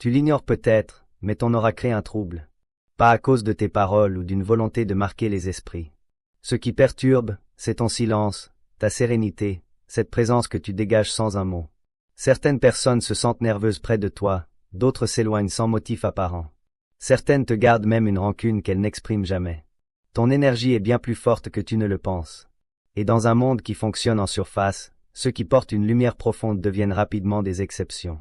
Tu l'ignores peut-être, mais ton aura crée un trouble. Pas à cause de tes paroles ou d'une volonté de marquer les esprits. Ce qui perturbe, c'est ton silence, ta sérénité, cette présence que tu dégages sans un mot. Certaines personnes se sentent nerveuses près de toi, d'autres s'éloignent sans motif apparent. Certaines te gardent même une rancune qu'elles n'expriment jamais. Ton énergie est bien plus forte que tu ne le penses. Et dans un monde qui fonctionne en surface, ceux qui portent une lumière profonde deviennent rapidement des exceptions.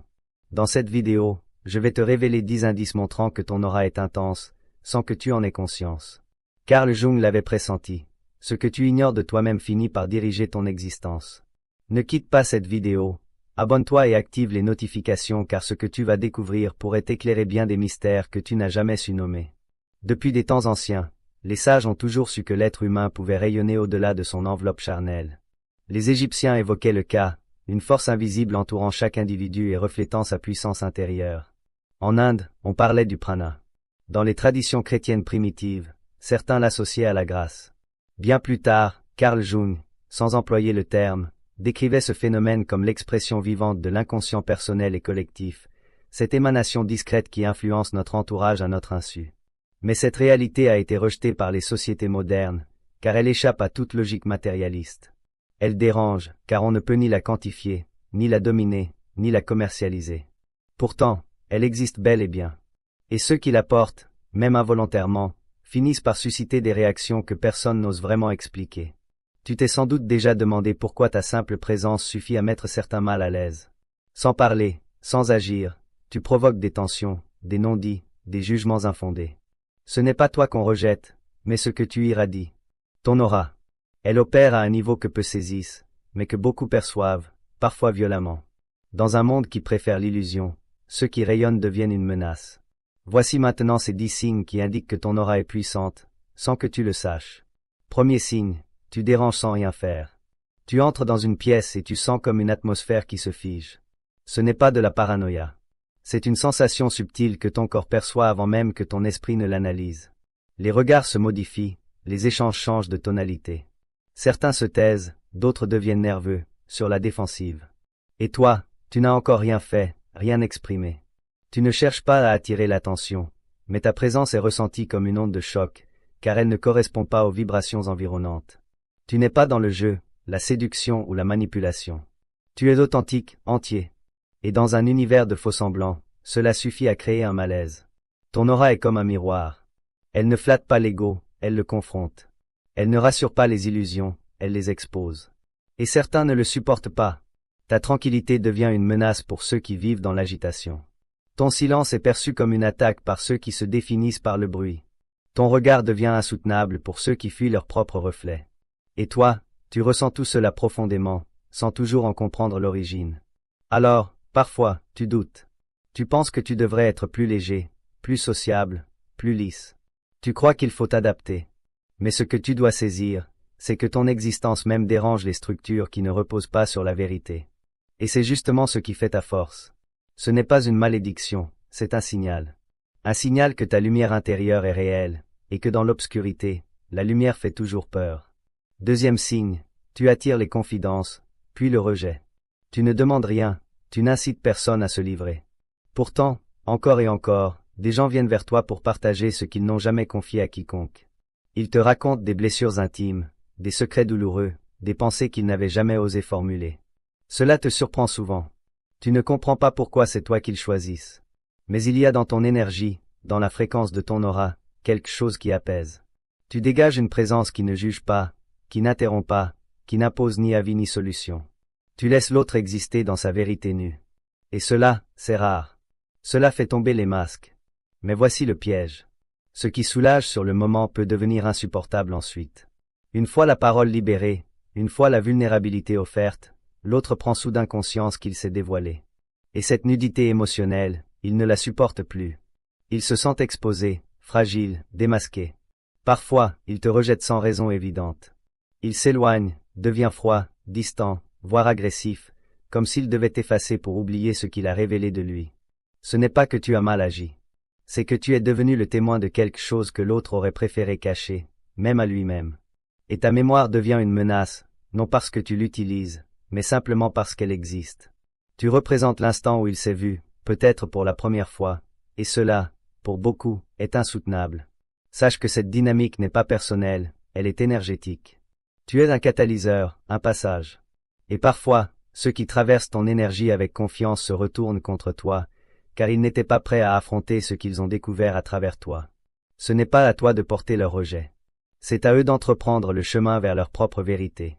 Dans cette vidéo, je vais te révéler 10 indices montrant que ton aura est intense, sans que tu en aies conscience. Carl Jung l'avait pressenti. Ce que tu ignores de toi-même finit par diriger ton existence. Ne quitte pas cette vidéo. Abonne-toi et active les notifications car ce que tu vas découvrir pourrait éclairer bien des mystères que tu n'as jamais su nommer. Depuis des temps anciens, les sages ont toujours su que l'être humain pouvait rayonner au-delà de son enveloppe charnelle. Les Égyptiens évoquaient le Ka, une force invisible entourant chaque individu et reflétant sa puissance intérieure. En Inde, on parlait du prana. Dans les traditions chrétiennes primitives, certains l'associaient à la grâce. Bien plus tard, Carl Jung, sans employer le terme, décrivait ce phénomène comme l'expression vivante de l'inconscient personnel et collectif, cette émanation discrète qui influence notre entourage à notre insu. Mais cette réalité a été rejetée par les sociétés modernes, car elle échappe à toute logique matérialiste. Elle dérange, car on ne peut ni la quantifier, ni la dominer, ni la commercialiser. Pourtant, elle existe bel et bien. Et ceux qui la portent, même involontairement, finissent par susciter des réactions que personne n'ose vraiment expliquer. Tu t'es sans doute déjà demandé pourquoi ta simple présence suffit à mettre certains mal à l'aise. Sans parler, sans agir, tu provoques des tensions, des non-dits, des jugements infondés. Ce n'est pas toi qu'on rejette, mais ce que tu irradies. Ton aura. Elle opère à un niveau que peu saisissent, mais que beaucoup perçoivent, parfois violemment. Dans un monde qui préfère l'illusion, ceux qui rayonnent deviennent une menace. Voici maintenant ces 10 signes qui indiquent que ton aura est puissante, sans que tu le saches. Premier signe, tu déranges sans rien faire. Tu entres dans une pièce et tu sens comme une atmosphère qui se fige. Ce n'est pas de la paranoïa. C'est une sensation subtile que ton corps perçoit avant même que ton esprit ne l'analyse. Les regards se modifient, les échanges changent de tonalité. Certains se taisent, d'autres deviennent nerveux, sur la défensive. Et toi, tu n'as encore rien fait, rien exprimé. Tu ne cherches pas à attirer l'attention, mais ta présence est ressentie comme une onde de choc, car elle ne correspond pas aux vibrations environnantes. Tu n'es pas dans le jeu, la séduction ou la manipulation. Tu es authentique, entier. Et dans un univers de faux-semblants, cela suffit à créer un malaise. Ton aura est comme un miroir. Elle ne flatte pas l'ego, elle le confronte. Elle ne rassure pas les illusions, elle les expose. Et certains ne le supportent pas. Ta tranquillité devient une menace pour ceux qui vivent dans l'agitation. Ton silence est perçu comme une attaque par ceux qui se définissent par le bruit. Ton regard devient insoutenable pour ceux qui fuient leur propre reflet. Et toi, tu ressens tout cela profondément, sans toujours en comprendre l'origine. Alors, parfois, tu doutes. Tu penses que tu devrais être plus léger, plus sociable, plus lisse. Tu crois qu'il faut t'adapter. Mais ce que tu dois saisir, c'est que ton existence même dérange les structures qui ne reposent pas sur la vérité. Et c'est justement ce qui fait ta force. Ce n'est pas une malédiction, c'est un signal. Un signal que ta lumière intérieure est réelle, et que dans l'obscurité, la lumière fait toujours peur. Deuxième signe, tu attires les confidences, puis le rejet. Tu ne demandes rien, tu n'incites personne à se livrer. Pourtant, encore et encore, des gens viennent vers toi pour partager ce qu'ils n'ont jamais confié à quiconque. Ils te racontent des blessures intimes, des secrets douloureux, des pensées qu'ils n'avaient jamais osé formuler. Cela te surprend souvent. Tu ne comprends pas pourquoi c'est toi qu'ils choisissent. Mais il y a dans ton énergie, dans la fréquence de ton aura, quelque chose qui apaise. Tu dégages une présence qui ne juge pas, qui n'interrompt pas, qui n'impose ni avis ni solution. Tu laisses l'autre exister dans sa vérité nue. Et cela, c'est rare. Cela fait tomber les masques. Mais voici le piège. Ce qui soulage sur le moment peut devenir insupportable ensuite. Une fois la parole libérée, une fois la vulnérabilité offerte, l'autre prend soudain conscience qu'il s'est dévoilé. Et cette nudité émotionnelle, il ne la supporte plus. Il se sent exposé, fragile, démasqué. Parfois, il te rejette sans raison évidente. Il s'éloigne, devient froid, distant, voire agressif, comme s'il devait effacer pour oublier ce qu'il a révélé de lui. Ce n'est pas que tu as mal agi. C'est que tu es devenu le témoin de quelque chose que l'autre aurait préféré cacher, même à lui-même. Et ta mémoire devient une menace, non parce que tu l'utilises, mais simplement parce qu'elle existe. Tu représentes l'instant où il s'est vu, peut-être pour la première fois, et cela, pour beaucoup, est insoutenable. Sache que cette dynamique n'est pas personnelle, elle est énergétique. Tu es un catalyseur, un passage. Et parfois, ceux qui traversent ton énergie avec confiance se retournent contre toi, car ils n'étaient pas prêts à affronter ce qu'ils ont découvert à travers toi. Ce n'est pas à toi de porter leur rejet. C'est à eux d'entreprendre le chemin vers leur propre vérité.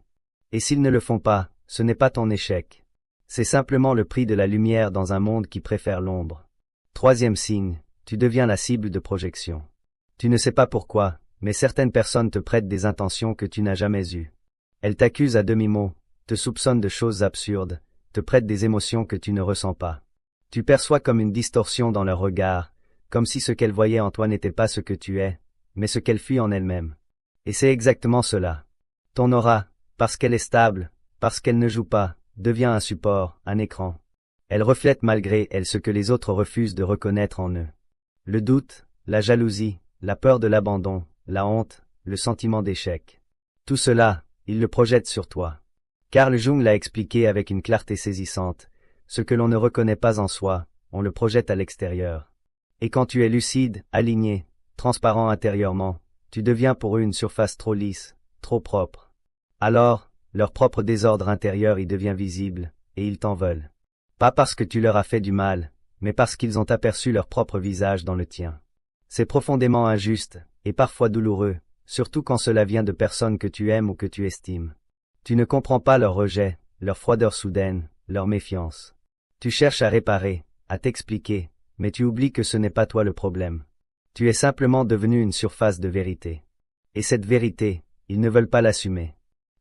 Et s'ils ne le font pas, ce n'est pas ton échec. C'est simplement le prix de la lumière dans un monde qui préfère l'ombre. Troisième signe, tu deviens la cible de projection. Tu ne sais pas pourquoi, mais certaines personnes te prêtent des intentions que tu n'as jamais eues. Elles t'accusent à demi-mot, te soupçonnent de choses absurdes, te prêtent des émotions que tu ne ressens pas. Tu perçois comme une distorsion dans leur regard, comme si ce qu'elles voyaient en toi n'était pas ce que tu es, mais ce qu'elles fuient en elles-mêmes. Et c'est exactement cela. Ton aura, parce qu'elle est stable, parce qu'elle ne joue pas, devient un support, un écran. Elle reflète malgré elle ce que les autres refusent de reconnaître en eux. Le doute, la jalousie, la peur de l'abandon, la honte, le sentiment d'échec. Tout cela, ils le projettent sur toi. Carl Jung l'a expliqué avec une clarté saisissante. Ce que l'on ne reconnaît pas en soi, on le projette à l'extérieur. Et quand tu es lucide, aligné, transparent intérieurement, tu deviens pour eux une surface trop lisse, trop propre. Alors, leur propre désordre intérieur y devient visible, et ils t'en veulent. Pas parce que tu leur as fait du mal, mais parce qu'ils ont aperçu leur propre visage dans le tien. C'est profondément injuste, et parfois douloureux, surtout quand cela vient de personnes que tu aimes ou que tu estimes. Tu ne comprends pas leur rejet, leur froideur soudaine, leur méfiance. Tu cherches à réparer, à t'expliquer, mais tu oublies que ce n'est pas toi le problème. Tu es simplement devenu une surface de vérité. Et cette vérité, ils ne veulent pas l'assumer.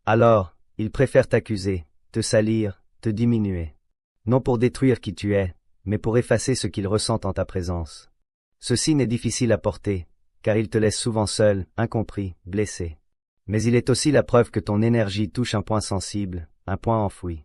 Alors, ils préfèrent t'accuser, te salir, te diminuer. Non pour détruire qui tu es, mais pour effacer ce qu'ils ressentent en ta présence. Ceci n'est difficile à porter, car il te laisse souvent seul, incompris, blessé. Mais il est aussi la preuve que ton énergie touche un point sensible, un point enfoui.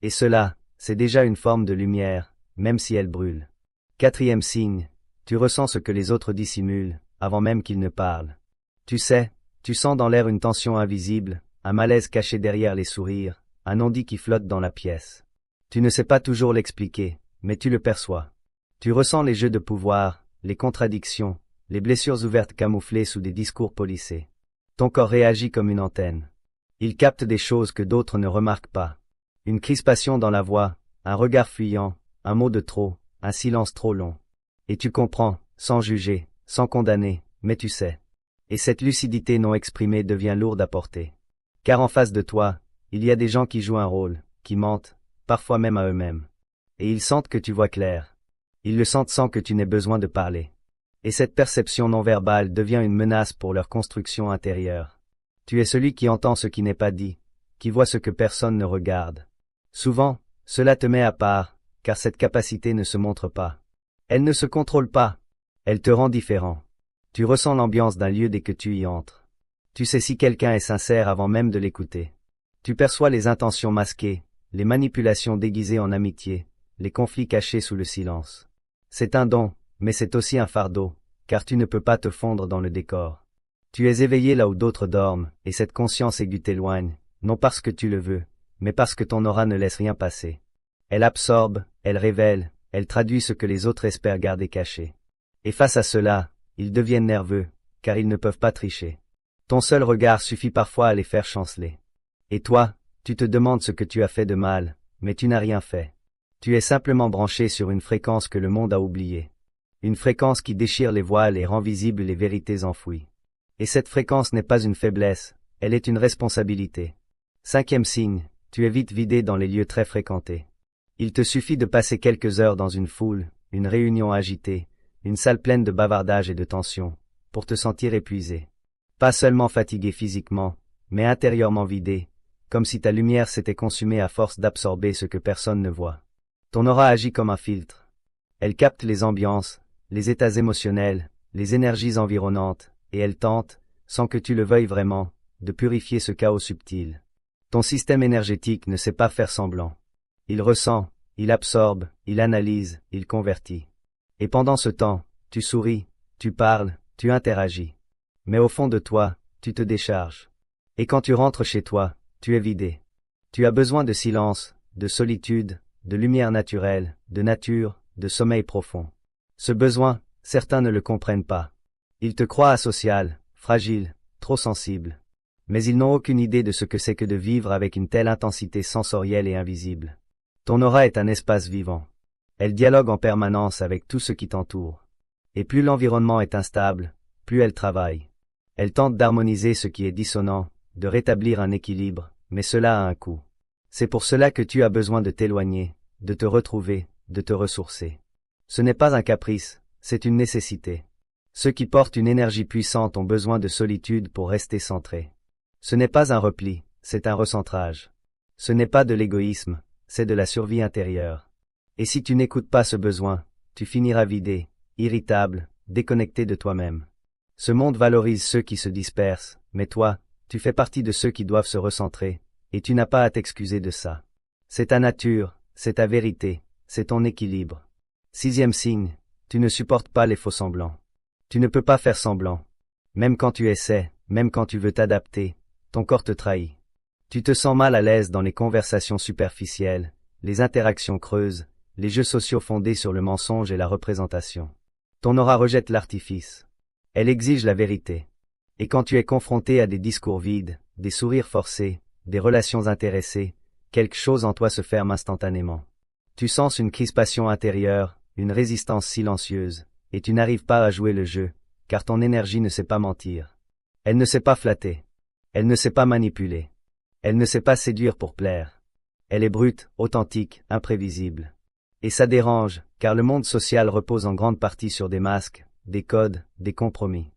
Et cela, c'est déjà une forme de lumière, même si elle brûle. Quatrième signe, tu ressens ce que les autres dissimulent, avant même qu'ils ne parlent. Tu sais, tu sens dans l'air une tension invisible, un malaise caché derrière les sourires, un non-dit qui flotte dans la pièce. Tu ne sais pas toujours l'expliquer, mais tu le perçois. Tu ressens les jeux de pouvoir, les contradictions, les blessures ouvertes camouflées sous des discours polissés. Ton corps réagit comme une antenne. Il capte des choses que d'autres ne remarquent pas. Une crispation dans la voix, un regard fuyant, un mot de trop, un silence trop long. Et tu comprends, sans juger, sans condamner, mais tu sais. Et cette lucidité non exprimée devient lourde à porter. Car en face de toi, il y a des gens qui jouent un rôle, qui mentent, parfois même à eux-mêmes. Et ils sentent que tu vois clair. Ils le sentent sans que tu n'aies besoin de parler. Et cette perception non verbale devient une menace pour leur construction intérieure. Tu es celui qui entend ce qui n'est pas dit, qui voit ce que personne ne regarde. Souvent, cela te met à part, car cette capacité ne se montre pas. Elle ne se contrôle pas. Elle te rend différent. Tu ressens l'ambiance d'un lieu dès que tu y entres. Tu sais si quelqu'un est sincère avant même de l'écouter. Tu perçois les intentions masquées, les manipulations déguisées en amitié, les conflits cachés sous le silence. C'est un don, mais c'est aussi un fardeau, car tu ne peux pas te fondre dans le décor. Tu es éveillé là où d'autres dorment, et cette conscience aiguë t'éloigne, non parce que tu le veux, mais parce que ton aura ne laisse rien passer. Elle absorbe, elle révèle, elle traduit ce que les autres espèrent garder caché. Et face à cela, ils deviennent nerveux, car ils ne peuvent pas tricher. Ton seul regard suffit parfois à les faire chanceler. Et toi, tu te demandes ce que tu as fait de mal, mais tu n'as rien fait. Tu es simplement branché sur une fréquence que le monde a oubliée. Une fréquence qui déchire les voiles et rend visibles les vérités enfouies. Et cette fréquence n'est pas une faiblesse, elle est une responsabilité. Cinquième signe, tu es vite vidé dans les lieux très fréquentés. Il te suffit de passer quelques heures dans une foule, une réunion agitée, une salle pleine de bavardage et de tension, pour te sentir épuisé. Pas seulement fatigué physiquement, mais intérieurement vidé, comme si ta lumière s'était consumée à force d'absorber ce que personne ne voit. Ton aura agit comme un filtre. Elle capte les ambiances, les états émotionnels, les énergies environnantes, et elle tente, sans que tu le veuilles vraiment, de purifier ce chaos subtil. Ton système énergétique ne sait pas faire semblant. Il ressent, il absorbe, il analyse, il convertit. Et pendant ce temps, tu souris, tu parles, tu interagis. Mais au fond de toi, tu te décharges. Et quand tu rentres chez toi, tu es vidé. Tu as besoin de silence, de solitude, de lumière naturelle, de nature, de sommeil profond. Ce besoin, certains ne le comprennent pas. Ils te croient asocial, fragile, trop sensible. Mais ils n'ont aucune idée de ce que c'est que de vivre avec une telle intensité sensorielle et invisible. Ton aura est un espace vivant. Elle dialogue en permanence avec tout ce qui t'entoure. Et plus l'environnement est instable, plus elle travaille. Elle tente d'harmoniser ce qui est dissonant, de rétablir un équilibre, mais cela a un coût. C'est pour cela que tu as besoin de t'éloigner, de te retrouver, de te ressourcer. Ce n'est pas un caprice, c'est une nécessité. Ceux qui portent une énergie puissante ont besoin de solitude pour rester centrés. Ce n'est pas un repli, c'est un recentrage. Ce n'est pas de l'égoïsme, c'est de la survie intérieure. Et si tu n'écoutes pas ce besoin, tu finiras vidé, irritable, déconnecté de toi-même. Ce monde valorise ceux qui se dispersent, mais toi, tu fais partie de ceux qui doivent se recentrer, et tu n'as pas à t'excuser de ça. C'est ta nature, c'est ta vérité, c'est ton équilibre. 6e signe, tu ne supportes pas les faux semblants. Tu ne peux pas faire semblant. Même quand tu essaies, même quand tu veux t'adapter, ton corps te trahit. Tu te sens mal à l'aise dans les conversations superficielles, les interactions creuses, les jeux sociaux fondés sur le mensonge et la représentation. Ton aura rejette l'artifice. Elle exige la vérité. Et quand tu es confronté à des discours vides, des sourires forcés, des relations intéressées, quelque chose en toi se ferme instantanément. Tu sens une crispation intérieure, une résistance silencieuse, et tu n'arrives pas à jouer le jeu, car ton énergie ne sait pas mentir. Elle ne sait pas flatter. Elle ne sait pas manipuler. Elle ne sait pas séduire pour plaire. Elle est brute, authentique, imprévisible. Et ça dérange, car le monde social repose en grande partie sur des masques, des codes, des compromis.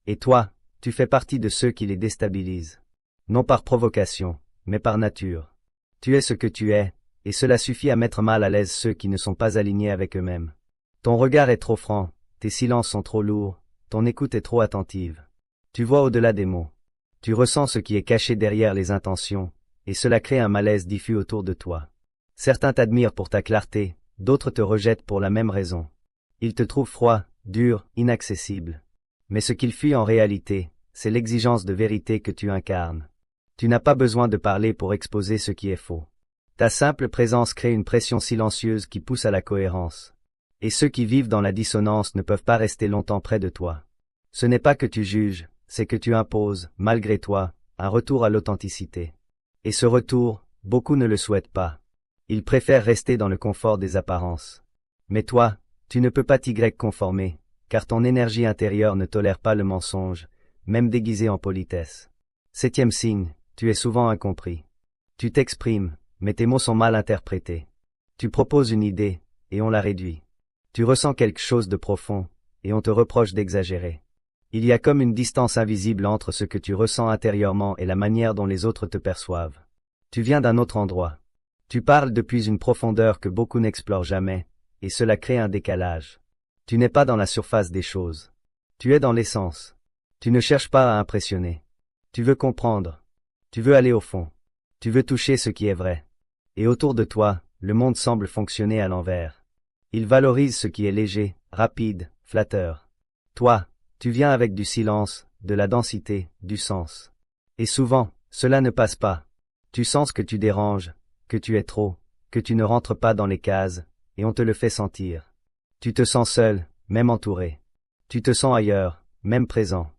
Et toi, tu fais partie de ceux qui les déstabilisent. Non par provocation, mais par nature. Tu es ce que tu es, et cela suffit à mettre mal à l'aise ceux qui ne sont pas alignés avec eux-mêmes. Ton regard est trop franc, tes silences sont trop lourds, ton écoute est trop attentive. Tu vois au-delà des mots. Tu ressens ce qui est caché derrière les intentions, et cela crée un malaise diffus autour de toi. Certains t'admirent pour ta clarté, d'autres te rejettent pour la même raison. Ils te trouvent froid, dur, inaccessible. Mais ce qu'ils fuient en réalité, c'est l'exigence de vérité que tu incarnes. Tu n'as pas besoin de parler pour exposer ce qui est faux. Ta simple présence crée une pression silencieuse qui pousse à la cohérence. Et ceux qui vivent dans la dissonance ne peuvent pas rester longtemps près de toi. Ce n'est pas que tu juges, c'est que tu imposes, malgré toi, un retour à l'authenticité. Et ce retour, beaucoup ne le souhaitent pas. Ils préfèrent rester dans le confort des apparences. Mais toi, tu ne peux pas t'y conformer, car ton énergie intérieure ne tolère pas le mensonge, même déguisé en politesse. 7e signe, tu es souvent incompris. Tu t'exprimes, mais tes mots sont mal interprétés. Tu proposes une idée, et on la réduit. Tu ressens quelque chose de profond, et on te reproche d'exagérer. Il y a comme une distance invisible entre ce que tu ressens intérieurement et la manière dont les autres te perçoivent. Tu viens d'un autre endroit. Tu parles depuis une profondeur que beaucoup n'explorent jamais, et cela crée un décalage. Tu n'es pas dans la surface des choses. Tu es dans l'essence. Tu ne cherches pas à impressionner. Tu veux comprendre. Tu veux aller au fond. Tu veux toucher ce qui est vrai. Et autour de toi, le monde semble fonctionner à l'envers. Il valorise ce qui est léger, rapide, flatteur. Toi, tu viens avec du silence, de la densité, du sens. Et souvent, cela ne passe pas. Tu sens que tu déranges, que tu es trop, que tu ne rentres pas dans les cases, et on te le fait sentir. Tu te sens seul, même entouré. Tu te sens ailleurs, même présent.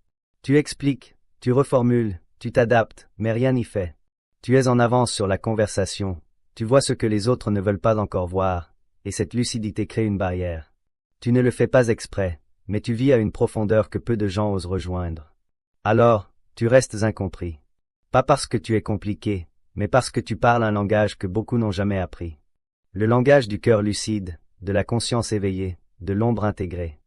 Tu expliques, tu reformules, tu t'adaptes, mais rien n'y fait. Tu es en avance sur la conversation, tu vois ce que les autres ne veulent pas encore voir, et cette lucidité crée une barrière. Tu ne le fais pas exprès, mais tu vis à une profondeur que peu de gens osent rejoindre. Alors, tu restes incompris. Pas parce que tu es compliqué, mais parce que tu parles un langage que beaucoup n'ont jamais appris. Le langage du cœur lucide, de la conscience éveillée, de l'ombre intégrée.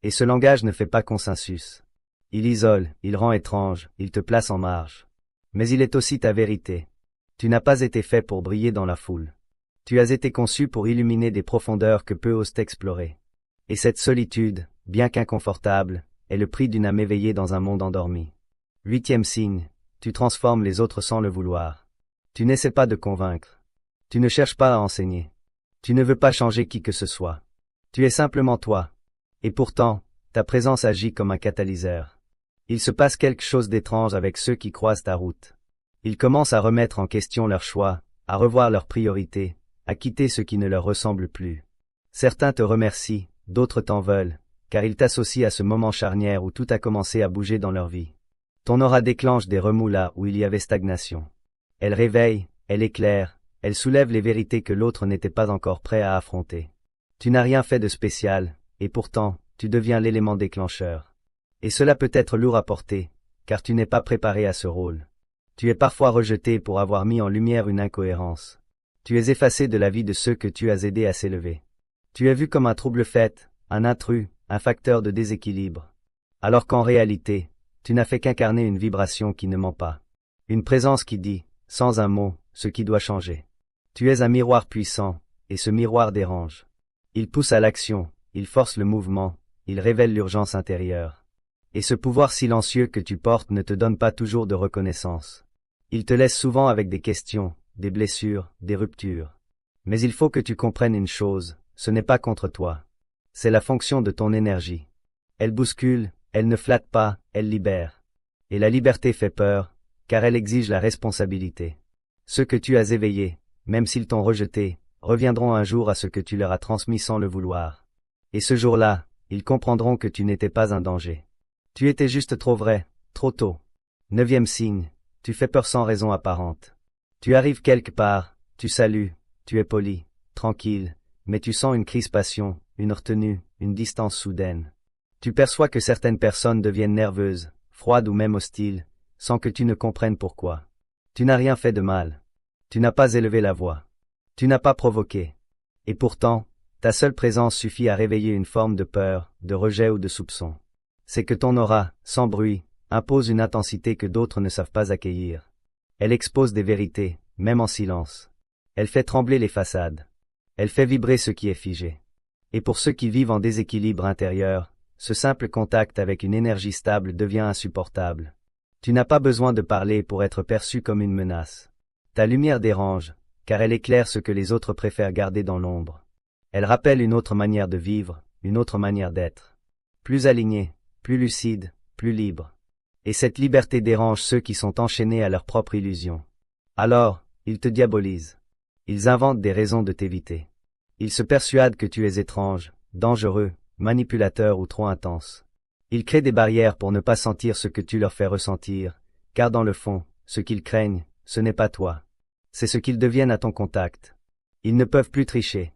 Et ce langage ne fait pas consensus. Il isole, il rend étrange, il te place en marge. Mais il est aussi ta vérité. Tu n'as pas été fait pour briller dans la foule. Tu as été conçu pour illuminer des profondeurs que peu osent explorer. Et cette solitude, bien qu'inconfortable, est le prix d'une âme éveillée dans un monde endormi. 8e signe, tu transformes les autres sans le vouloir. Tu n'essaies pas de convaincre. Tu ne cherches pas à enseigner. Tu ne veux pas changer qui que ce soit. Tu es simplement toi. Et pourtant, ta présence agit comme un catalyseur. Il se passe quelque chose d'étrange avec ceux qui croisent ta route. Ils commencent à remettre en question leurs choix, à revoir leurs priorités, à quitter ce qui ne leur ressemble plus. Certains te remercient, d'autres t'en veulent, car ils t'associent à ce moment charnière où tout a commencé à bouger dans leur vie. Ton aura déclenche des remous là où il y avait stagnation. Elle réveille, elle éclaire, elle soulève les vérités que l'autre n'était pas encore prêt à affronter. Tu n'as rien fait de spécial, et pourtant, tu deviens l'élément déclencheur. Et cela peut être lourd à porter, car tu n'es pas préparé à ce rôle. Tu es parfois rejeté pour avoir mis en lumière une incohérence. Tu es effacé de la vie de ceux que tu as aidés à s'élever. Tu es vu comme un trouble-fête, un intrus, un facteur de déséquilibre. Alors qu'en réalité, tu n'as fait qu'incarner une vibration qui ne ment pas. Une présence qui dit, sans un mot, ce qui doit changer. Tu es un miroir puissant, et ce miroir dérange. Il pousse à l'action, il force le mouvement, il révèle l'urgence intérieure. Et ce pouvoir silencieux que tu portes ne te donne pas toujours de reconnaissance. Il te laisse souvent avec des questions, des blessures, des ruptures. Mais il faut que tu comprennes une chose, ce n'est pas contre toi. C'est la fonction de ton énergie. Elle bouscule, elle ne flatte pas, elle libère. Et la liberté fait peur, car elle exige la responsabilité. Ceux que tu as éveillés, même s'ils t'ont rejeté, reviendront un jour à ce que tu leur as transmis sans le vouloir. Et ce jour-là, ils comprendront que tu n'étais pas un danger. Tu étais juste trop vrai, trop tôt. 9e signe, tu fais peur sans raison apparente. Tu arrives quelque part, tu salues, tu es poli, tranquille, mais tu sens une crispation, une retenue, une distance soudaine. Tu perçois que certaines personnes deviennent nerveuses, froides ou même hostiles, sans que tu ne comprennes pourquoi. Tu n'as rien fait de mal. Tu n'as pas élevé la voix. Tu n'as pas provoqué. Et pourtant, ta seule présence suffit à réveiller une forme de peur, de rejet ou de soupçon. C'est que ton aura, sans bruit, impose une intensité que d'autres ne savent pas accueillir. Elle expose des vérités, même en silence. Elle fait trembler les façades. Elle fait vibrer ce qui est figé. Et pour ceux qui vivent en déséquilibre intérieur, ce simple contact avec une énergie stable devient insupportable. Tu n'as pas besoin de parler pour être perçu comme une menace. Ta lumière dérange, car elle éclaire ce que les autres préfèrent garder dans l'ombre. Elle rappelle une autre manière de vivre, une autre manière d'être. Plus alignée, plus lucide, plus libre. Et cette liberté dérange ceux qui sont enchaînés à leur propre illusion. Alors, ils te diabolisent. Ils inventent des raisons de t'éviter. Ils se persuadent que tu es étrange, dangereux, manipulateur ou trop intense. Ils créent des barrières pour ne pas sentir ce que tu leur fais ressentir, car dans le fond, ce qu'ils craignent, ce n'est pas toi. C'est ce qu'ils deviennent à ton contact. Ils ne peuvent plus tricher.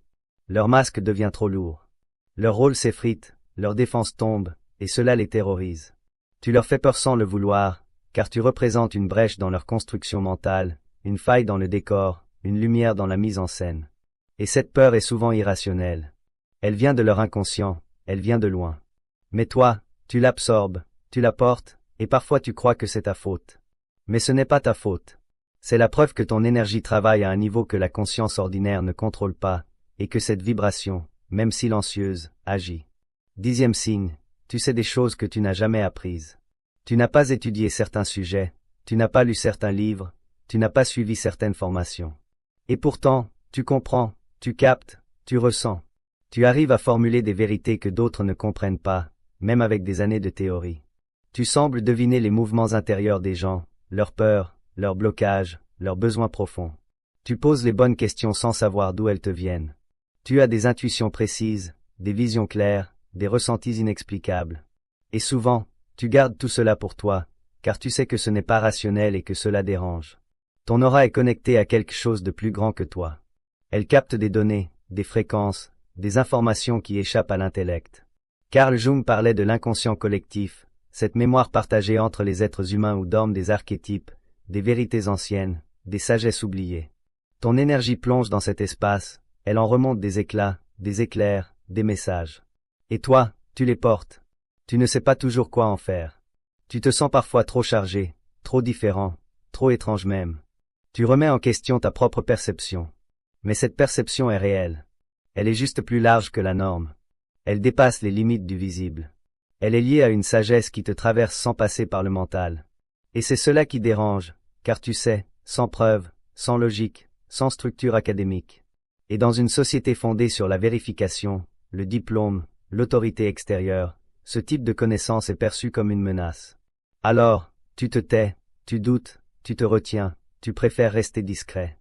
Leur masque devient trop lourd. Leur rôle s'effrite, leur défense tombe, et cela les terrorise. Tu leur fais peur sans le vouloir, car tu représentes une brèche dans leur construction mentale, une faille dans le décor, une lumière dans la mise en scène. Et cette peur est souvent irrationnelle. Elle vient de leur inconscient, elle vient de loin. Mais toi, tu l'absorbes, tu la portes, et parfois tu crois que c'est ta faute. Mais ce n'est pas ta faute. C'est la preuve que ton énergie travaille à un niveau que la conscience ordinaire ne contrôle pas, et que cette vibration, même silencieuse, agit. 10e signe, tu sais des choses que tu n'as jamais apprises. Tu n'as pas étudié certains sujets, tu n'as pas lu certains livres, tu n'as pas suivi certaines formations. Et pourtant, tu comprends, tu captes, tu ressens. Tu arrives à formuler des vérités que d'autres ne comprennent pas, même avec des années de théorie. Tu sembles deviner les mouvements intérieurs des gens, leurs peurs, leurs blocages, leurs besoins profonds. Tu poses les bonnes questions sans savoir d'où elles te viennent. Tu as des intuitions précises, des visions claires, des ressentis inexplicables. Et souvent, tu gardes tout cela pour toi, car tu sais que ce n'est pas rationnel et que cela dérange. Ton aura est connectée à quelque chose de plus grand que toi. Elle capte des données, des fréquences, des informations qui échappent à l'intellect. Carl Jung parlait de l'inconscient collectif, cette mémoire partagée entre les êtres humains où dorment des archétypes, des vérités anciennes, des sagesses oubliées. Ton énergie plonge dans cet espace, elle en remonte des éclats, des éclairs, des messages. Et toi, tu les portes. Tu ne sais pas toujours quoi en faire. Tu te sens parfois trop chargé, trop différent, trop étrange même. Tu remets en question ta propre perception. Mais cette perception est réelle. Elle est juste plus large que la norme. Elle dépasse les limites du visible. Elle est liée à une sagesse qui te traverse sans passer par le mental. Et c'est cela qui dérange, car tu sais, sans preuve, sans logique, sans structure académique. Et dans une société fondée sur la vérification, le diplôme, l'autorité extérieure, ce type de connaissance est perçu comme une menace. Alors, tu te tais, tu doutes, tu te retiens, tu préfères rester discret.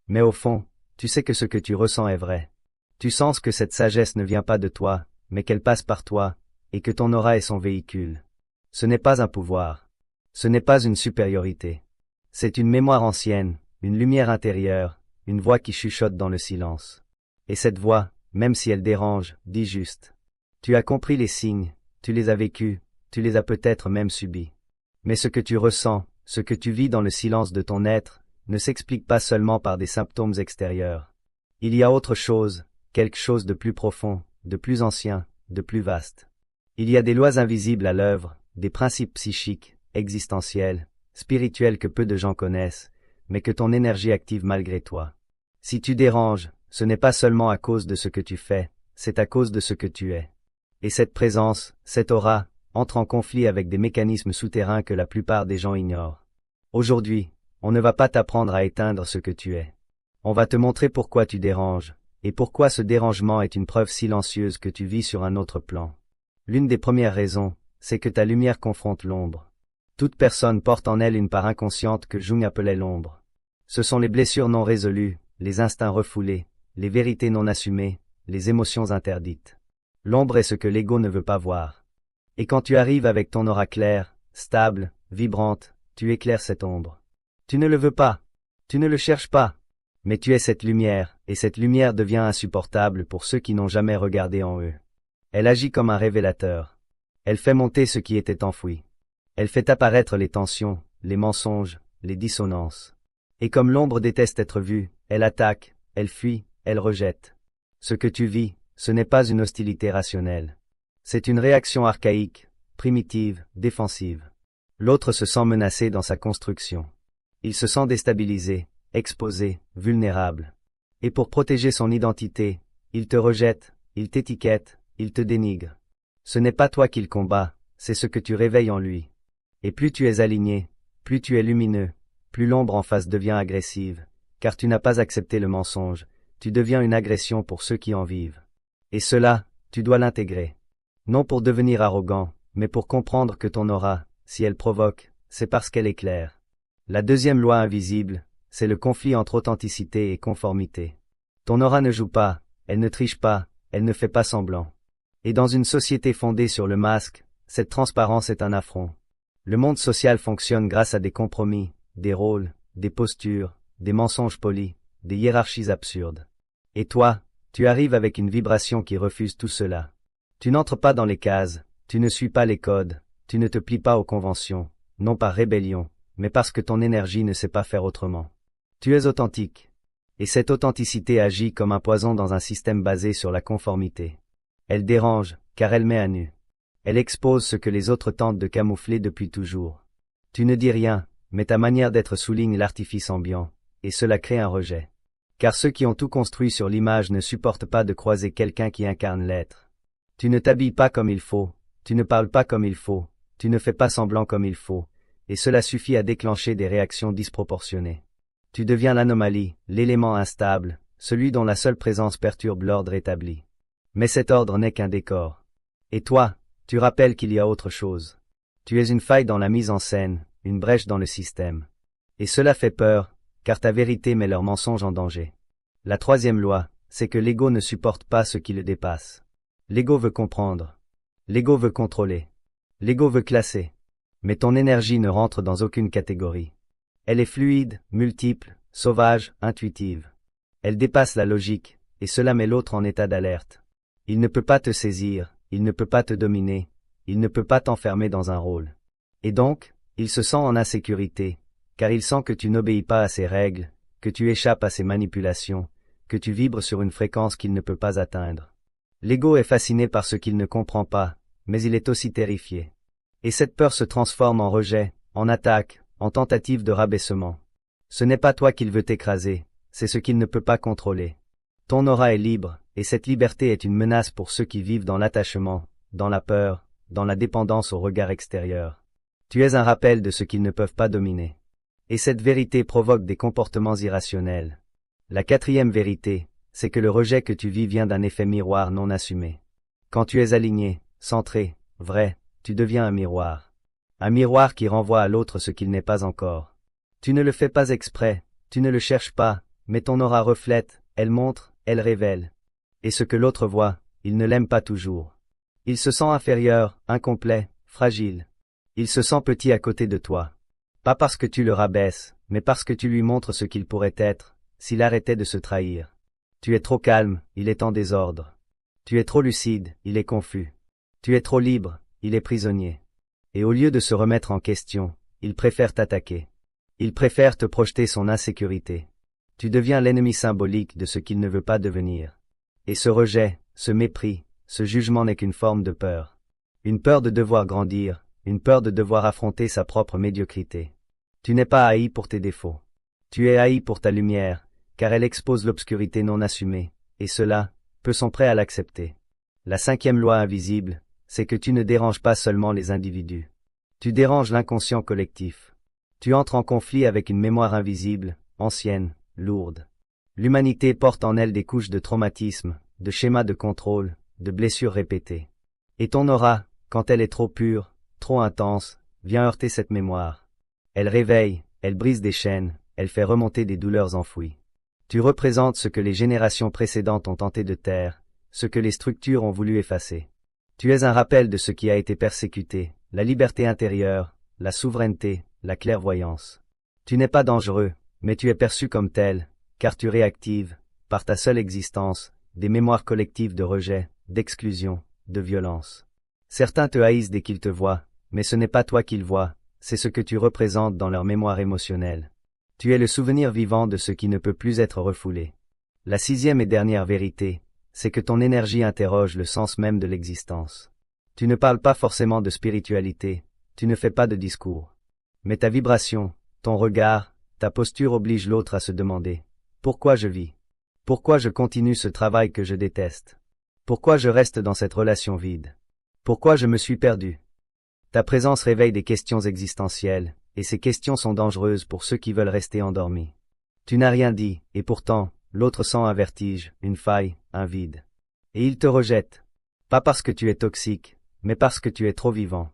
Mais au fond, tu sais que ce que tu ressens est vrai. Tu sens que cette sagesse ne vient pas de toi, mais qu'elle passe par toi, et que ton aura est son véhicule. Ce n'est pas un pouvoir. Ce n'est pas une supériorité. C'est une mémoire ancienne, une lumière intérieure, une voix qui chuchote dans le silence. Et cette voix, même si elle dérange, dit juste. Tu as compris les signes, tu les as vécus, tu les as peut-être même subis. Mais ce que tu ressens, ce que tu vis dans le silence de ton être, ne s'explique pas seulement par des symptômes extérieurs. Il y a autre chose, quelque chose de plus profond, de plus ancien, de plus vaste. Il y a des lois invisibles à l'œuvre, des principes psychiques, existentiels, spirituels que peu de gens connaissent, mais que ton énergie active malgré toi. Si tu déranges, ce n'est pas seulement à cause de ce que tu fais, c'est à cause de ce que tu es. Et cette présence, cette aura, entre en conflit avec des mécanismes souterrains que la plupart des gens ignorent. Aujourd'hui, on ne va pas t'apprendre à éteindre ce que tu es. On va te montrer pourquoi tu déranges, et pourquoi ce dérangement est une preuve silencieuse que tu vis sur un autre plan. L'une des premières raisons, c'est que ta lumière confronte l'ombre. Toute personne porte en elle une part inconsciente que Jung appelait l'ombre. Ce sont les blessures non résolues, les instincts refoulés, les vérités non assumées, les émotions interdites. L'ombre est ce que l'ego ne veut pas voir. Et quand tu arrives avec ton aura claire, stable, vibrante, tu éclaires cette ombre. Tu ne le veux pas. Tu ne le cherches pas. Mais tu es cette lumière, et cette lumière devient insupportable pour ceux qui n'ont jamais regardé en eux. Elle agit comme un révélateur. Elle fait monter ce qui était enfoui. Elle fait apparaître les tensions, les mensonges, les dissonances. Et comme l'ombre déteste être vue, elle attaque, elle fuit, elle rejette. Ce que tu vis, ce n'est pas une hostilité rationnelle. C'est une réaction archaïque, primitive, défensive. L'autre se sent menacé dans sa construction. Il se sent déstabilisé, exposé, vulnérable. Et pour protéger son identité, il te rejette, il t'étiquette, il te dénigre. Ce n'est pas toi qu'il combat, c'est ce que tu réveilles en lui. Et plus tu es aligné, plus tu es lumineux, plus l'ombre en face devient agressive, car tu n'as pas accepté le mensonge, tu deviens une agression pour ceux qui en vivent. Et cela, tu dois l'intégrer. Non pour devenir arrogant, mais pour comprendre que ton aura, si elle provoque, c'est parce qu'elle est claire. La deuxième loi invisible, c'est le conflit entre authenticité et conformité. Ton aura ne joue pas, elle ne triche pas, elle ne fait pas semblant. Et dans une société fondée sur le masque, cette transparence est un affront. Le monde social fonctionne grâce à des compromis, des rôles, des postures, des mensonges polis, des hiérarchies absurdes. Et toi, tu arrives avec une vibration qui refuse tout cela. Tu n'entres pas dans les cases, tu ne suis pas les codes, tu ne te plies pas aux conventions, non par rébellion, mais parce que ton énergie ne sait pas faire autrement. Tu es authentique. Et cette authenticité agit comme un poison dans un système basé sur la conformité. Elle dérange, car elle met à nu. Elle expose ce que les autres tentent de camoufler depuis toujours. Tu ne dis rien, mais ta manière d'être souligne l'artifice ambiant, et cela crée un rejet. Car ceux qui ont tout construit sur l'image ne supportent pas de croiser quelqu'un qui incarne l'être. Tu ne t'habilles pas comme il faut, tu ne parles pas comme il faut, tu ne fais pas semblant comme il faut, et cela suffit à déclencher des réactions disproportionnées. Tu deviens l'anomalie, l'élément instable, celui dont la seule présence perturbe l'ordre établi. Mais cet ordre n'est qu'un décor. Et toi, tu rappelles qu'il y a autre chose. Tu es une faille dans la mise en scène, une brèche dans le système. Et cela fait peur, car ta vérité met leur mensonge en danger. La troisième loi, c'est que l'ego ne supporte pas ce qui le dépasse. L'ego veut comprendre. L'ego veut contrôler. L'ego veut classer. Mais ton énergie ne rentre dans aucune catégorie. Elle est fluide, multiple, sauvage, intuitive. Elle dépasse la logique, et cela met l'autre en état d'alerte. Il ne peut pas te saisir, il ne peut pas te dominer, il ne peut pas t'enfermer dans un rôle. Et donc, il se sent en insécurité, car il sent que tu n'obéis pas à ses règles, que tu échappes à ses manipulations, que tu vibres sur une fréquence qu'il ne peut pas atteindre. L'ego est fasciné par ce qu'il ne comprend pas, mais il est aussi terrifié. Et cette peur se transforme en rejet, en attaque, en tentative de rabaissement. Ce n'est pas toi qu'il veut t'écraser, c'est ce qu'il ne peut pas contrôler. Ton aura est libre, et cette liberté est une menace pour ceux qui vivent dans l'attachement, dans la peur, dans la dépendance au regard extérieur. Tu es un rappel de ce qu'ils ne peuvent pas dominer. Et cette vérité provoque des comportements irrationnels. La quatrième vérité, c'est que le rejet que tu vis vient d'un effet miroir non assumé. Quand tu es aligné, centré, vrai, tu deviens un miroir. Un miroir qui renvoie à l'autre ce qu'il n'est pas encore. Tu ne le fais pas exprès, tu ne le cherches pas, mais ton aura reflète, elle montre, elle révèle. Et ce que l'autre voit, il ne l'aime pas toujours. Il se sent inférieur, incomplet, fragile. Il se sent petit à côté de toi. Pas parce que tu le rabaisses, mais parce que tu lui montres ce qu'il pourrait être, s'il arrêtait de se trahir. Tu es trop calme, il est en désordre. Tu es trop lucide, il est confus. Tu es trop libre, il est prisonnier. Et au lieu de se remettre en question, il préfère t'attaquer. Il préfère te projeter son insécurité. Tu deviens l'ennemi symbolique de ce qu'il ne veut pas devenir. Et ce rejet, ce mépris, ce jugement n'est qu'une forme de peur. Une peur de devoir grandir, une peur de devoir affronter sa propre médiocrité. Tu n'es pas haï pour tes défauts. Tu es haï pour ta lumière, car elle expose l'obscurité non assumée, et cela, peu sont prêts à l'accepter. La 5e loi invisible, c'est que tu ne déranges pas seulement les individus. Tu déranges l'inconscient collectif. Tu entres en conflit avec une mémoire invisible, ancienne, lourde. L'humanité porte en elle des couches de traumatisme, de schémas de contrôle, de blessures répétées. Et ton aura, quand elle est trop pure, trop intense, vient heurter cette mémoire. Elle réveille, elle brise des chaînes, elle fait remonter des douleurs enfouies. Tu représentes ce que les générations précédentes ont tenté de taire, ce que les structures ont voulu effacer. Tu es un rappel de ce qui a été persécuté, la liberté intérieure, la souveraineté, la clairvoyance. Tu n'es pas dangereux, mais tu es perçu comme tel, car tu réactives, par ta seule existence, des mémoires collectives de rejet, d'exclusion, de violence. Certains te haïssent dès qu'ils te voient, mais ce n'est pas toi qu'ils voient, c'est ce que tu représentes dans leur mémoire émotionnelle. Tu es le souvenir vivant de ce qui ne peut plus être refoulé. La 6e et dernière vérité, c'est que ton énergie interroge le sens même de l'existence. Tu ne parles pas forcément de spiritualité, tu ne fais pas de discours. Mais ta vibration, ton regard, ta posture oblige l'autre à se demander « Pourquoi je vis ? Pourquoi je continue ce travail que je déteste ? Pourquoi je reste dans cette relation vide ? Pourquoi je me suis perdu ?» Ta présence réveille des questions existentielles, et ces questions sont dangereuses pour ceux qui veulent rester endormis. Tu n'as rien dit, et pourtant, l'autre sent un vertige, une faille, un vide. Et il te rejette. Pas parce que tu es toxique, mais parce que tu es trop vivant.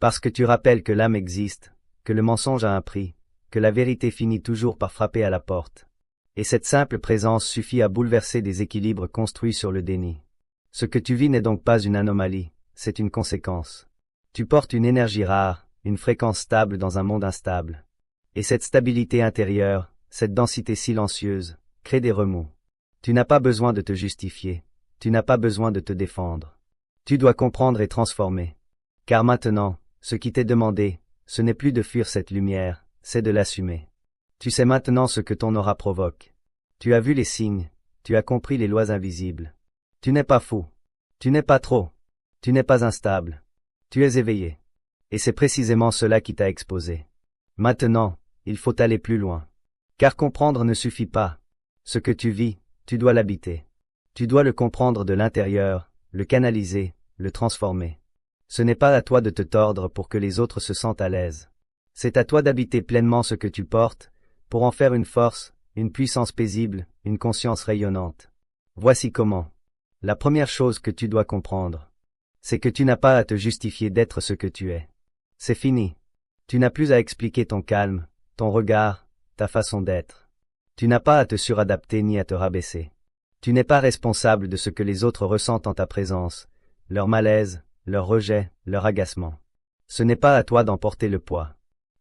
Parce que tu rappelles que l'âme existe, que le mensonge a un prix, que la vérité finit toujours par frapper à la porte. Et cette simple présence suffit à bouleverser des équilibres construits sur le déni. Ce que tu vis n'est donc pas une anomalie, c'est une conséquence. Tu portes une énergie rare, une fréquence stable dans un monde instable. Et cette stabilité intérieure, cette densité silencieuse, crée des remous. Tu n'as pas besoin de te justifier, tu n'as pas besoin de te défendre. Tu dois comprendre et transformer. Car maintenant, ce qui t'est demandé, ce n'est plus de fuir cette lumière, c'est de l'assumer. Tu sais maintenant ce que ton aura provoque. Tu as vu les signes, tu as compris les lois invisibles. Tu n'es pas fou. Tu n'es pas trop. Tu n'es pas instable. Tu es éveillé. Et c'est précisément cela qui t'a exposé. Maintenant, il faut aller plus loin. Car comprendre ne suffit pas. Ce que tu vis, tu dois l'habiter. Tu dois le comprendre de l'intérieur, le canaliser, le transformer. Ce n'est pas à toi de te tordre pour que les autres se sentent à l'aise. C'est à toi d'habiter pleinement ce que tu portes, pour en faire une force, une puissance paisible, une conscience rayonnante. Voici comment. La première chose que tu dois comprendre, c'est que tu n'as pas à te justifier d'être ce que tu es. C'est fini. Tu n'as plus à expliquer ton calme, ton regard, ta façon d'être. Tu n'as pas à te suradapter ni à te rabaisser. Tu n'es pas responsable de ce que les autres ressentent en ta présence, leur malaise, leur rejet, leur agacement. Ce n'est pas à toi d'en porter le poids.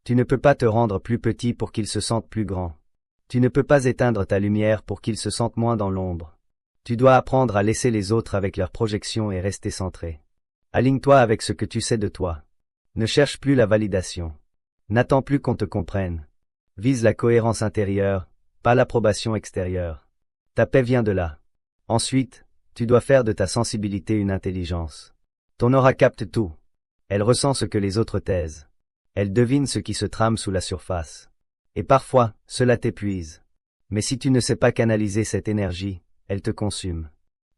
Tu ne peux pas te rendre plus petit pour qu'ils se sentent plus grands. Tu ne peux pas éteindre ta lumière pour qu'ils se sentent moins dans l'ombre. Tu dois apprendre à laisser les autres avec leurs projections et rester centré. Aligne-toi avec ce que tu sais de toi. Ne cherche plus la validation. N'attends plus qu'on te comprenne. Vise la cohérence intérieure, pas l'approbation extérieure. Ta paix vient de là. Ensuite, tu dois faire de ta sensibilité une intelligence. Ton aura capte tout. Elle ressent ce que les autres taisent. Elle devine ce qui se trame sous la surface. Et parfois, cela t'épuise. Mais si tu ne sais pas canaliser cette énergie, elle te consume.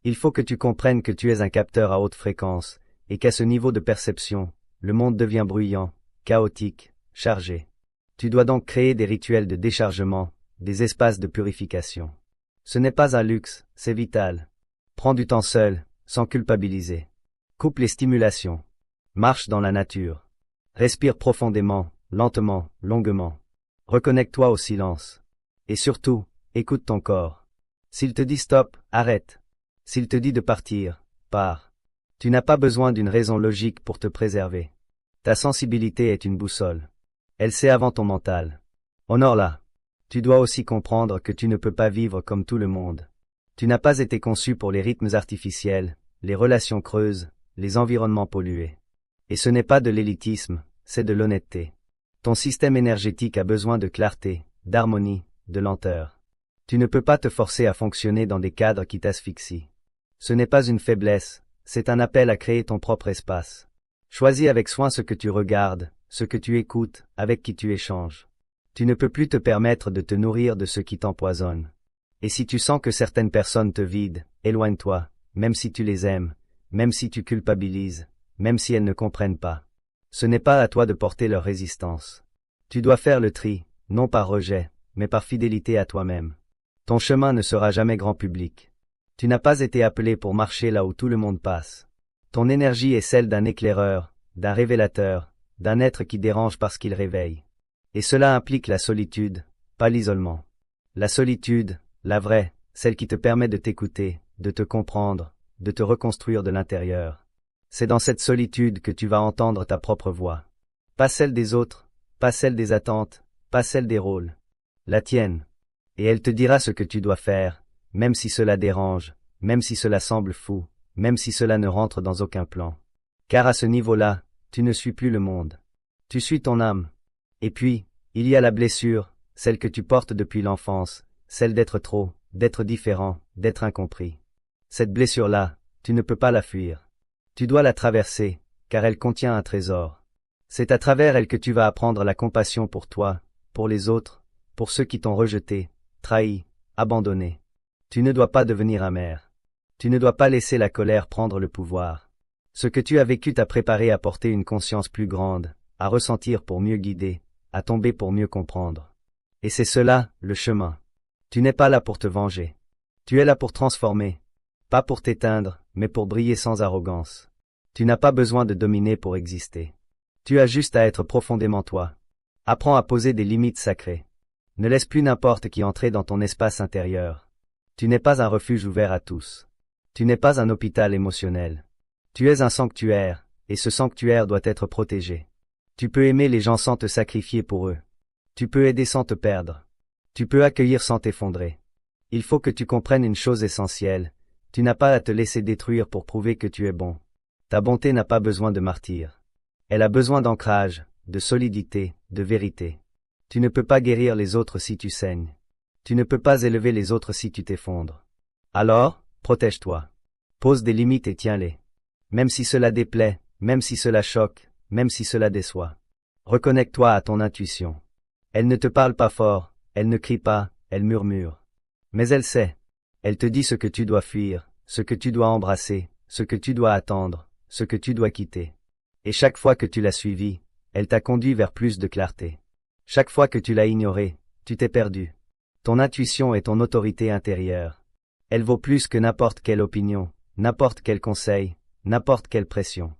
Il faut que tu comprennes que tu es un capteur à haute fréquence, et qu'à ce niveau de perception, le monde devient bruyant, chaotique, chargé. Tu dois donc créer des rituels de déchargement, des espaces de purification. Ce n'est pas un luxe, c'est vital. Prends du temps seul, sans culpabiliser. Coupe les stimulations. Marche dans la nature. Respire profondément, lentement, longuement. Reconnecte-toi au silence. Et surtout, écoute ton corps. S'il te dit stop, arrête. S'il te dit de partir, pars. Tu n'as pas besoin d'une raison logique pour te préserver. Ta sensibilité est une boussole. Elle sait avant ton mental. Honore-la. Tu dois aussi comprendre que tu ne peux pas vivre comme tout le monde. Tu n'as pas été conçu pour les rythmes artificiels, les relations creuses, les environnements pollués. Et ce n'est pas de l'élitisme, c'est de l'honnêteté. Ton système énergétique a besoin de clarté, d'harmonie, de lenteur. Tu ne peux pas te forcer à fonctionner dans des cadres qui t'asphyxient. Ce n'est pas une faiblesse, c'est un appel à créer ton propre espace. Choisis avec soin ce que tu regardes, ce que tu écoutes, avec qui tu échanges. Tu ne peux plus te permettre de te nourrir de ce qui t'empoisonne. Et si tu sens que certaines personnes te vident, éloigne-toi, même si tu les aimes, même si tu culpabilises, même si elles ne comprennent pas. Ce n'est pas à toi de porter leur résistance. Tu dois faire le tri, non par rejet, mais par fidélité à toi-même. Ton chemin ne sera jamais grand public. Tu n'as pas été appelé pour marcher là où tout le monde passe. Ton énergie est celle d'un éclaireur, d'un révélateur, d'un être qui dérange parce qu'il réveille. Et cela implique la solitude, pas l'isolement. La solitude, la vraie, celle qui te permet de t'écouter, de te comprendre, de te reconstruire de l'intérieur. C'est dans cette solitude que tu vas entendre ta propre voix. Pas celle des autres, pas celle des attentes, pas celle des rôles. La tienne. Et elle te dira ce que tu dois faire, même si cela dérange, même si cela semble fou, même si cela ne rentre dans aucun plan. Car à ce niveau-là, tu ne suis plus le monde. Tu suis ton âme. Et puis, il y a la blessure, celle que tu portes depuis l'enfance, celle d'être trop, d'être différent, d'être incompris. Cette blessure-là, tu ne peux pas la fuir. Tu dois la traverser, car elle contient un trésor. C'est à travers elle que tu vas apprendre la compassion pour toi, pour les autres, pour ceux qui t'ont rejeté, trahi, abandonné. Tu ne dois pas devenir amer. Tu ne dois pas laisser la colère prendre le pouvoir. Ce que tu as vécu t'a préparé à porter une conscience plus grande, à ressentir pour mieux guider, à tomber pour mieux comprendre. Et c'est cela, le chemin. Tu n'es pas là pour te venger. Tu es là pour transformer. Pas pour t'éteindre, mais pour briller sans arrogance. Tu n'as pas besoin de dominer pour exister. Tu as juste à être profondément toi. Apprends à poser des limites sacrées. Ne laisse plus n'importe qui entrer dans ton espace intérieur. Tu n'es pas un refuge ouvert à tous. Tu n'es pas un hôpital émotionnel. Tu es un sanctuaire, et ce sanctuaire doit être protégé. Tu peux aimer les gens sans te sacrifier pour eux. Tu peux aider sans te perdre. Tu peux accueillir sans t'effondrer. Il faut que tu comprennes une chose essentielle. Tu n'as pas à te laisser détruire pour prouver que tu es bon. Ta bonté n'a pas besoin de martyrs. Elle a besoin d'ancrage, de solidité, de vérité. Tu ne peux pas guérir les autres si tu saignes. Tu ne peux pas élever les autres si tu t'effondres. Alors, protège-toi. Pose des limites et tiens-les. Même si cela déplaît, même si cela choque, même si cela déçoit. Reconnecte-toi à ton intuition. Elle ne te parle pas fort, elle ne crie pas, elle murmure. Mais elle sait. Elle te dit ce que tu dois fuir, ce que tu dois embrasser, ce que tu dois attendre, ce que tu dois quitter. Et chaque fois que tu l'as suivie, elle t'a conduit vers plus de clarté. Chaque fois que tu l'as ignorée, tu t'es perdu. Ton intuition est ton autorité intérieure. Elle vaut plus que n'importe quelle opinion, n'importe quel conseil, n'importe quelle pression.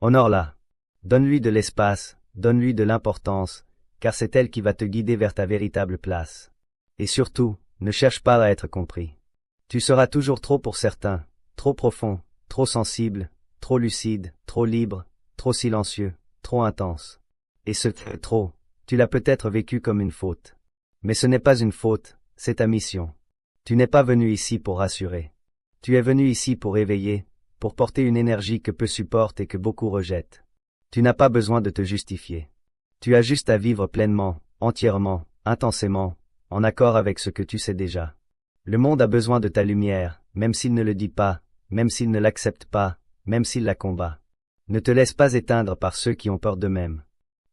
Honore-la. Donne-lui de l'espace, donne-lui de l'importance, car c'est elle qui va te guider vers ta véritable place. Et surtout, ne cherche pas à être compris. Tu seras toujours trop pour certains, trop profond, trop sensible, trop lucide, trop libre, trop silencieux, trop intense. Et ce trop, tu l'as peut-être vécu comme une faute. Mais ce n'est pas une faute, c'est ta mission. Tu n'es pas venu ici pour rassurer. Tu es venu ici pour éveiller, pour porter une énergie que peu supportent et que beaucoup rejettent. Tu n'as pas besoin de te justifier. Tu as juste à vivre pleinement, entièrement, intensément, en accord avec ce que tu sais déjà. Le monde a besoin de ta lumière, même s'il ne le dit pas, même s'il ne l'accepte pas, même s'il la combat. Ne te laisse pas éteindre par ceux qui ont peur d'eux-mêmes.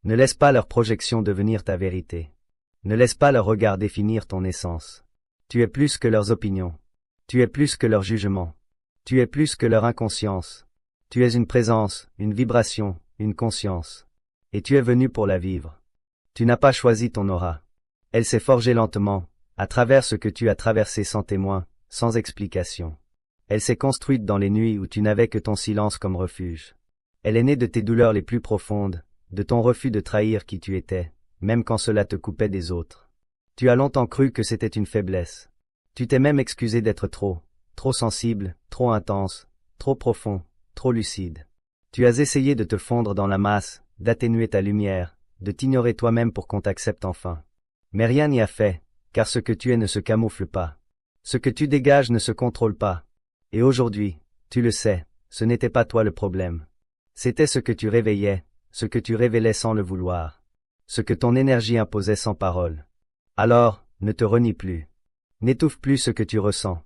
Ne laisse pas leur projection devenir ta vérité. Ne laisse pas leur regard définir ton essence. Tu es plus que leurs opinions. Tu es plus que leur jugement. Tu es plus que leur inconscience. Tu es une présence, une vibration, une conscience. Et tu es venu pour la vivre. Tu n'as pas choisi ton aura. Elle s'est forgée lentement, à travers ce que tu as traversé sans témoin, sans explication. Elle s'est construite dans les nuits où tu n'avais que ton silence comme refuge. Elle est née de tes douleurs les plus profondes, de ton refus de trahir qui tu étais, même quand cela te coupait des autres. Tu as longtemps cru que c'était une faiblesse. Tu t'es même excusé d'être trop, trop sensible, trop intense, trop profond, trop lucide. Tu as essayé de te fondre dans la masse, d'atténuer ta lumière, de t'ignorer toi-même pour qu'on t'accepte enfin. Mais rien n'y a fait, car ce que tu es ne se camoufle pas. Ce que tu dégages ne se contrôle pas. Et aujourd'hui, tu le sais, ce n'était pas toi le problème. C'était ce que tu réveillais, ce que tu révélais sans le vouloir. Ce que ton énergie imposait sans parole. Alors, ne te renie plus. N'étouffe plus ce que tu ressens.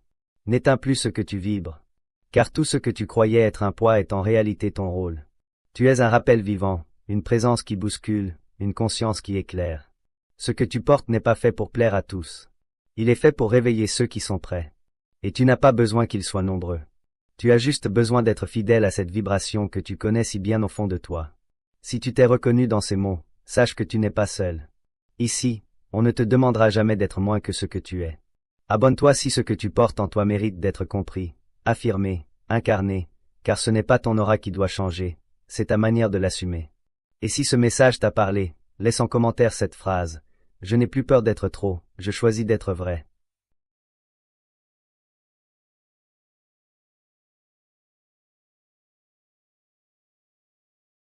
N'éteins plus ce que tu vibres. Car tout ce que tu croyais être un poids est en réalité ton rôle. Tu es un rappel vivant, une présence qui bouscule, une conscience qui éclaire. Ce que tu portes n'est pas fait pour plaire à tous. Il est fait pour réveiller ceux qui sont prêts. Et tu n'as pas besoin qu'ils soient nombreux. Tu as juste besoin d'être fidèle à cette vibration que tu connais si bien au fond de toi. Si tu t'es reconnu dans ces mots, sache que tu n'es pas seul. Ici, on ne te demandera jamais d'être moins que ce que tu es. Abonne-toi si ce que tu portes en toi mérite d'être compris, affirmé, incarné, car ce n'est pas ton aura qui doit changer, c'est ta manière de l'assumer. Et si ce message t'a parlé, laisse en commentaire cette phrase. Je n'ai plus peur d'être trop, je choisis d'être vrai.